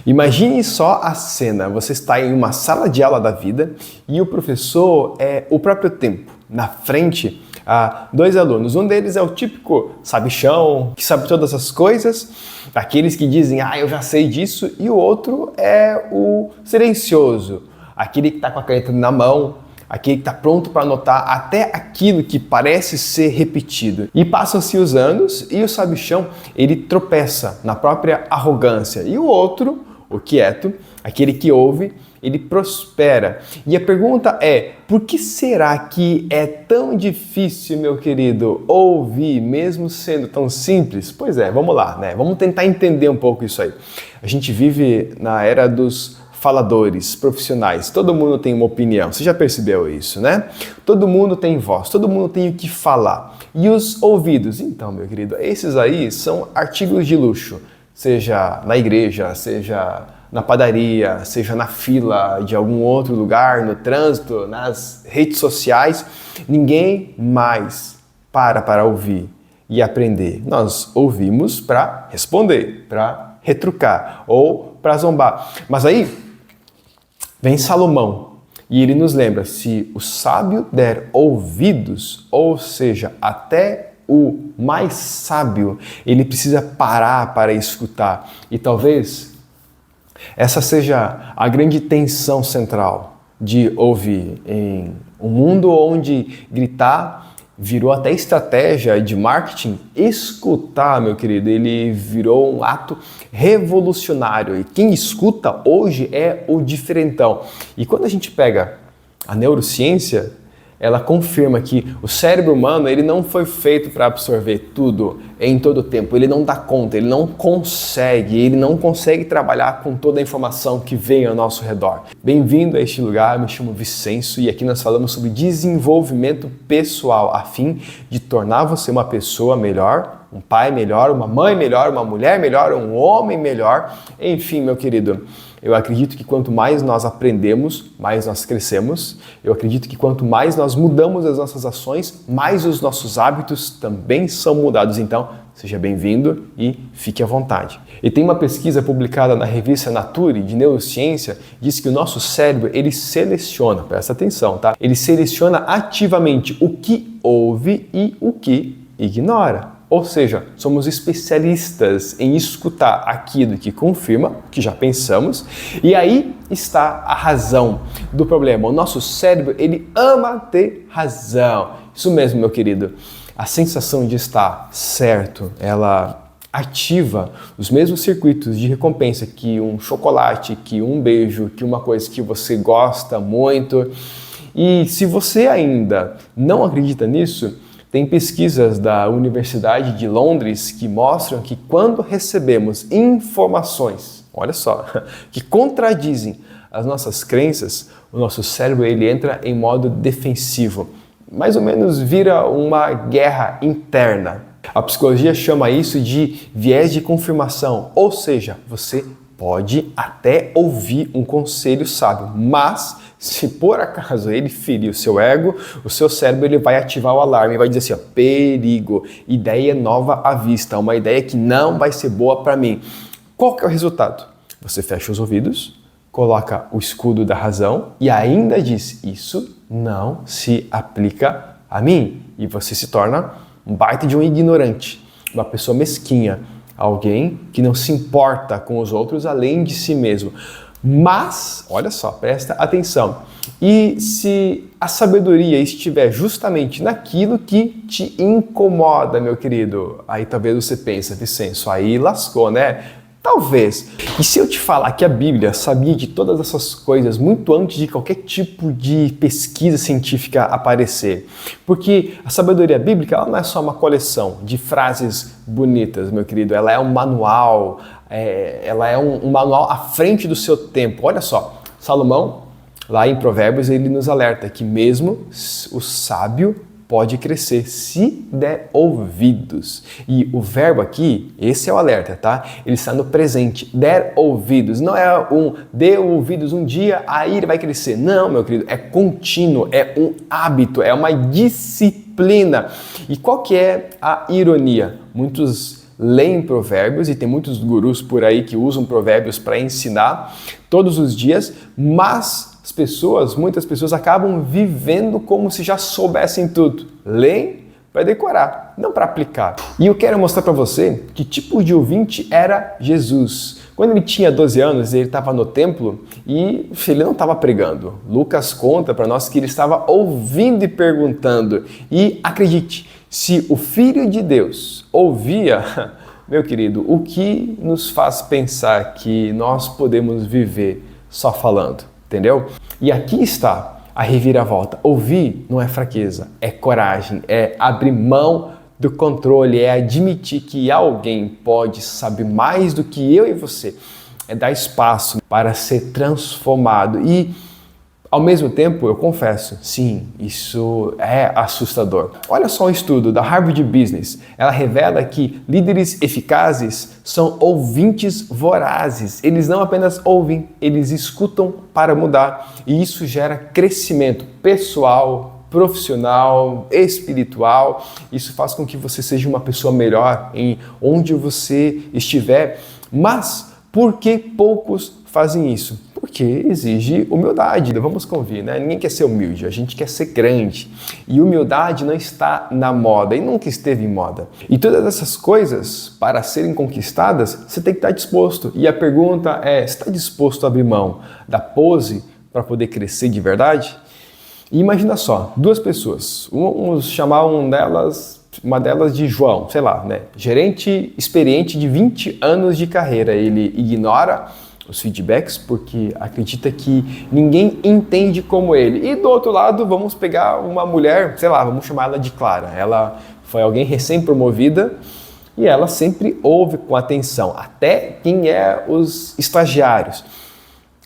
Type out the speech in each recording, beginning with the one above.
Imagine só a cena, você está em uma sala de aula da vida e o professor é o próprio tempo. Na frente, há dois alunos. Um deles é o típico sabichão, que sabe todas as coisas, aqueles que dizem, eu já sei disso, e o outro é o silencioso, aquele que está com a caneta na mão, aquele que está pronto para anotar até aquilo que parece ser repetido. E passam-se os anos e o sabichão, ele tropeça na própria arrogância. E o outro, o quieto, aquele que ouve, ele prospera. E a pergunta é, por que será que é tão difícil, meu querido, ouvir, mesmo sendo tão simples? Pois é, vamos lá, né? Vamos tentar entender um pouco isso aí. A gente vive na era dos faladores, profissionais, todo mundo tem uma opinião, você já percebeu isso, né? Todo mundo tem voz, todo mundo tem o que falar. E os ouvidos? Então, meu querido, esses aí são artigos de luxo, seja na igreja, seja na padaria, seja na fila de algum outro lugar, no trânsito, nas redes sociais, ninguém mais para ouvir e aprender. Nós ouvimos para responder, para retrucar ou para zombar. Mas aí vem Salomão e ele nos lembra, se o sábio der ouvidos, ou seja, até o mais sábio, ele precisa parar para escutar. E talvez essa seja a grande tensão central de ouvir em um mundo onde gritar virou até estratégia de marketing. Escutar, meu querido, ele virou um ato revolucionário e quem escuta hoje é o diferentão. E quando a gente pega a neurociência, ela confirma que o cérebro humano ele não foi feito para absorver tudo em todo o tempo. Ele não dá conta, ele não consegue trabalhar com toda a informação que vem ao nosso redor. Bem-vindo a este lugar, me chamo Vicenço e aqui nós falamos sobre desenvolvimento pessoal, a fim de tornar você uma pessoa melhor, um pai melhor, uma mãe melhor, uma mulher melhor, um homem melhor. Enfim, meu querido, eu acredito que quanto mais nós aprendemos, mais nós crescemos. Eu acredito que quanto mais nós mudamos as nossas ações, mais os nossos hábitos também são mudados. Então, seja bem-vindo e fique à vontade. E tem uma pesquisa publicada na revista Nature de neurociência, diz que o nosso cérebro, ele seleciona, presta atenção, tá? Ele seleciona ativamente o que ouve e o que ignora. Ou seja, somos especialistas em escutar aquilo que confirma, que já pensamos, e aí está a razão do problema. O nosso cérebro, ele ama ter razão. Isso mesmo, meu querido. A sensação de estar certo, ela ativa os mesmos circuitos de recompensa que um chocolate, que um beijo, que uma coisa que você gosta muito. E se você ainda não acredita nisso, tem pesquisas da Universidade de Londres que mostram que quando recebemos informações, olha só, que contradizem as nossas crenças, o nosso cérebro ele entra em modo defensivo. Mais ou menos vira uma guerra interna. A psicologia chama isso de viés de confirmação, ou seja, você pode até ouvir um conselho sábio, mas se por acaso ele ferir o seu ego, o seu cérebro ele vai ativar o alarme e vai dizer assim, perigo, ideia nova à vista, uma ideia que não vai ser boa para mim. Qual que é o resultado? Você fecha os ouvidos, coloca o escudo da razão e ainda diz, isso não se aplica a mim. E você se torna um baita de um ignorante, uma pessoa mesquinha, alguém que não se importa com os outros além de si mesmo. Mas, olha só, presta atenção. E se a sabedoria estiver justamente naquilo que te incomoda, meu querido? Aí talvez você pense, Vicenço, aí lascou, né? Talvez. E se eu te falar que a Bíblia sabia de todas essas coisas muito antes de qualquer tipo de pesquisa científica aparecer? Porque a sabedoria bíblica ela não é só uma coleção de frases bonitas, meu querido. Ela é um manual, ela é um manual à frente do seu tempo. Olha só, Salomão, lá em Provérbios, ele nos alerta que mesmo o sábio pode crescer se der ouvidos. E o verbo aqui, esse é o alerta, tá? Ele está no presente. Der ouvidos. Não é dê ouvidos um dia, aí ele vai crescer. Não, meu querido, é contínuo, é um hábito, é uma disciplina. E qual que é a ironia? Muitos leem provérbios, e tem muitos gurus por aí que usam provérbios para ensinar todos os dias, mas muitas pessoas acabam vivendo como se já soubessem tudo. Leem para decorar, não para aplicar. E eu quero mostrar para você que tipo de ouvinte era Jesus. Quando ele tinha 12 anos, ele estava no templo e ele não estava pregando. Lucas conta para nós que ele estava ouvindo e perguntando. E acredite, se o Filho de Deus ouvia, meu querido, o que nos faz pensar que nós podemos viver só falando, entendeu? E aqui está a reviravolta. Ouvir não é fraqueza, é coragem, é abrir mão do controle, é admitir que alguém pode saber mais do que eu e você, é dar espaço para ser transformado. E ao mesmo tempo, eu confesso, sim, isso é assustador. Olha só o estudo da Harvard Business. Ela revela que líderes eficazes são ouvintes vorazes. Eles não apenas ouvem, eles escutam para mudar. E isso gera crescimento pessoal, profissional, espiritual. Isso faz com que você seja uma pessoa melhor em onde você estiver. Mas por que poucos fazem isso? Porque exige humildade. Vamos convir, né? Ninguém quer ser humilde, a gente quer ser grande. E humildade não está na moda e nunca esteve em moda. E todas essas coisas, para serem conquistadas, você tem que estar disposto. E a pergunta é, está disposto a abrir mão da pose para poder crescer de verdade? E imagina só, duas pessoas, vamos chamar uma delas de João, sei lá, né? Gerente experiente de 20 anos de carreira. Ele ignora os feedbacks porque acredita que ninguém entende como ele. E do outro lado, vamos pegar uma mulher, sei lá, vamos chamar ela de Clara. Ela foi alguém recém-promovida e ela sempre ouve com atenção, até quem é os estagiários.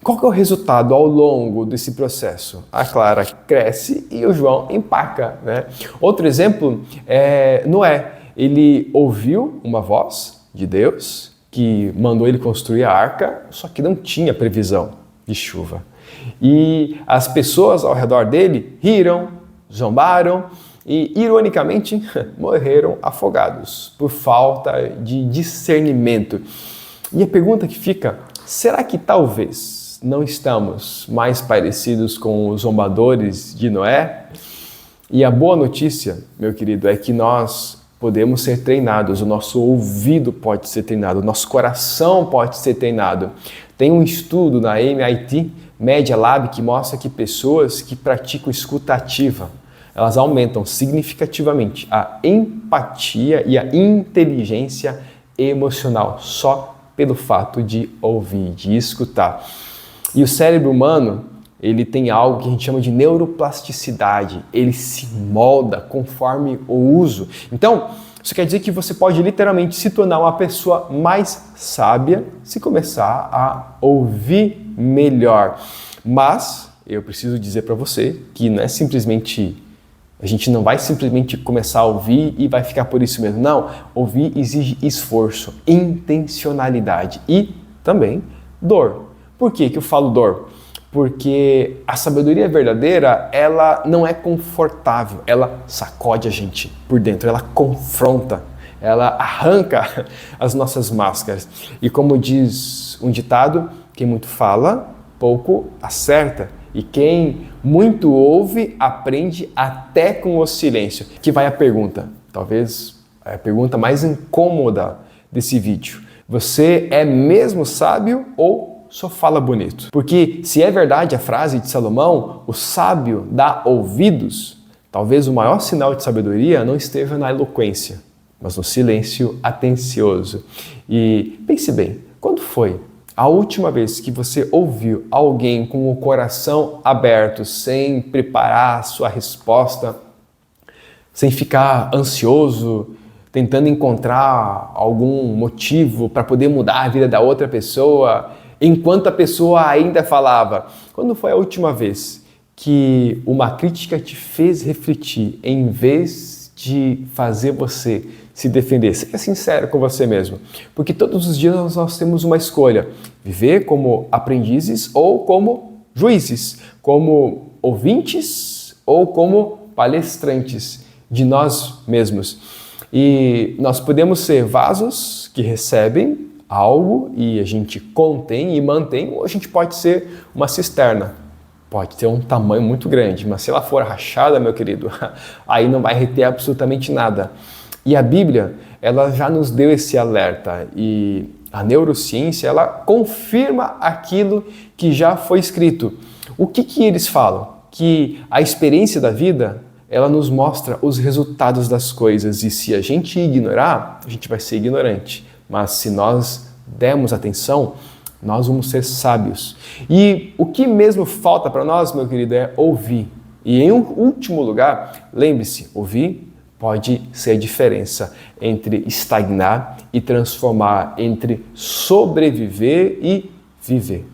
Qual que é o resultado ao longo desse processo? A Clara cresce e o João empaca, né? Outro exemplo é Noé. Ele ouviu uma voz de Deus que mandou ele construir a arca, só que não tinha previsão de chuva. E as pessoas ao redor dele riram, zombaram e, ironicamente, morreram afogados por falta de discernimento. E a pergunta que fica, será que talvez não estamos mais parecidos com os zombadores de Noé? E a boa notícia, meu querido, é que nós podemos ser treinados, o nosso ouvido pode ser treinado, o nosso coração pode ser treinado. Tem um estudo na MIT Media Lab que mostra que pessoas que praticam escuta ativa, elas aumentam significativamente a empatia e a inteligência emocional, só pelo fato de ouvir, de escutar. E o cérebro humano, ele tem algo que a gente chama de neuroplasticidade. Ele se molda conforme o uso. Então, isso quer dizer que você pode literalmente se tornar uma pessoa mais sábia se começar a ouvir melhor. Mas eu preciso dizer para você que não é simplesmente... A gente não vai simplesmente começar a ouvir e vai ficar por isso mesmo. Não, ouvir exige esforço, intencionalidade e também dor. Por que eu falo dor? Porque a sabedoria verdadeira, ela não é confortável, ela sacode a gente por dentro, ela confronta, ela arranca as nossas máscaras. E como diz um ditado, quem muito fala, pouco acerta. E quem muito ouve, aprende até com o silêncio. Que vai a pergunta, talvez a pergunta mais incômoda desse vídeo. Você é mesmo sábio ou só fala bonito? Porque se é verdade a frase de Salomão, o sábio dá ouvidos, talvez o maior sinal de sabedoria não esteja na eloquência, mas no silêncio atencioso. E pense bem, quando foi a última vez que você ouviu alguém com o coração aberto, sem preparar a sua resposta, sem ficar ansioso, tentando encontrar algum motivo para poder mudar a vida da outra pessoa, enquanto a pessoa ainda falava? Quando foi a última vez que uma crítica te fez refletir em vez de fazer você se defender? Seja sincero com você mesmo, porque todos os dias nós temos uma escolha: viver como aprendizes ou como juízes, como ouvintes ou como palestrantes de nós mesmos. E nós podemos ser vasos que recebem algo e a gente contém e mantém, ou a gente pode ser uma cisterna. Pode ter um tamanho muito grande, mas se ela for rachada, meu querido, aí não vai reter absolutamente nada. E a Bíblia, ela já nos deu esse alerta e a neurociência, ela confirma aquilo que já foi escrito. O que eles falam? Que a experiência da vida, ela nos mostra os resultados das coisas e se a gente ignorar, a gente vai ser ignorante. Mas se nós dermos atenção, nós vamos ser sábios. E o que mesmo falta para nós, meu querido, é ouvir. E em último lugar, lembre-se, ouvir pode ser a diferença entre estagnar e transformar, entre sobreviver e viver.